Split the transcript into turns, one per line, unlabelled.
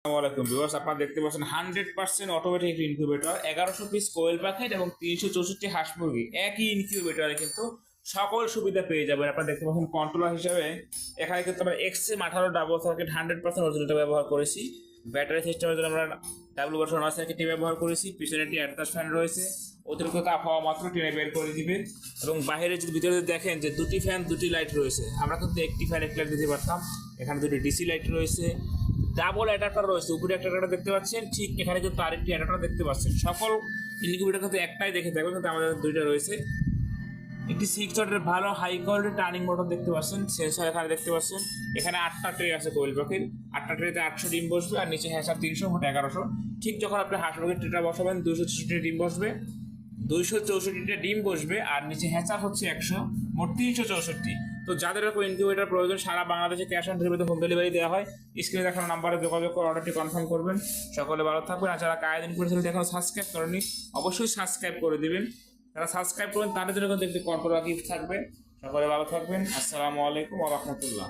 আসসালামাইকুম ভিউয়ার্স, আপনারা দেখতে পাচ্ছেন 100% অটোমেটিক ইনকিউবেটর, 1100 পিস কোয়েল প্যাকেট এবং 364 হাঁস মুরগি একই ইনকিউবেটরে কিন্তু সকল সুবিধা পেয়ে যাবেন। আপনারা দেখতে পাচ্ছেন কন্ট্রোলার হিসেবে এখানে কিন্তু আমরা এক্সএম 18 ডাবল সার্কিট 100% অরিজিনালটা ব্যবহার করেছি। ব্যাটারি সিস্টেমের জন্য আমরা ডাব্লিউ সার্কিটটি ব্যবহার করেছি। পিছনে একটি অ্যাডজাস্ট ফ্যান রয়েছে, অতিরিক্ত তাপ হওয়া মাত্র টেনে বের করে দিবে। এবং বাইরে যদি ভিতরে দেখেন যে দুটি ফ্যান দুটি লাইট রয়েছে, আমরা কিন্তু একটি ফ্যান একটি লাইট দিতে পারতাম। এখানে দুটি ডিসি লাইট রয়েছে, ডাবল অ্যাডাপ্টার রয়েছে, উপরে একটা অ্যাডাপ্টার দেখতে পাচ্ছেন, ঠিক এখানে কিন্তু আরেকটি অ্যাডাপ্টার দেখতে পাচ্ছেন। সকল ইনকিউবেটর কিন্তু একটাই দেখে থাকবেন, কিন্তু আমাদের দুইটা রয়েছে। একটি 6 ওয়াটের ভালো হাই কোয়ালিটি টার্নিং মোটর দেখতে পাচ্ছেন, সেন্সর এখানে দেখতে পাচ্ছেন। এখানে 8টা ট্রে আছে কোয়েল পাখির, 8টা ট্রেতে 800 ডিম বসবে, আর নিচে হ্যাঁ 300 মোট 1100। ঠিক যখন আপনি হাঁস মুরগির ট্রেটা বসাবেন 264 ডিম বসবে, 264টা ডিম বসবে, আর নিচে হ্যাচার হচ্ছে 100, মোট 364। তো যাদের এরকম ইনকিউবেটর প্রয়োজন সারা বাংলাদেশে ক্যাশ অন ডেলিভারিতে হোম ডেলিভারি দেওয়া হয়। স্ক্রিনে দেখানো নাম্বারে যোগাযোগ করে অর্ডারটি কনফার্ম করবেন। সকলে ভালো থাকবেন। আর যারা কায়েদ ইনকিউবেটর এখনো সাবস্ক্রাইব করেনি অবশ্যই সাবস্ক্রাইব করে দিবেন। যারা সাবস্ক্রাইব করবেন তাদের জন্য কিন্তু একটি কন্ট্রোল গিফট থাকবে। সকলে ভালো থাকবেন। আসসালামু আলাইকুম ওয়া রাহমাতুল্লাহ।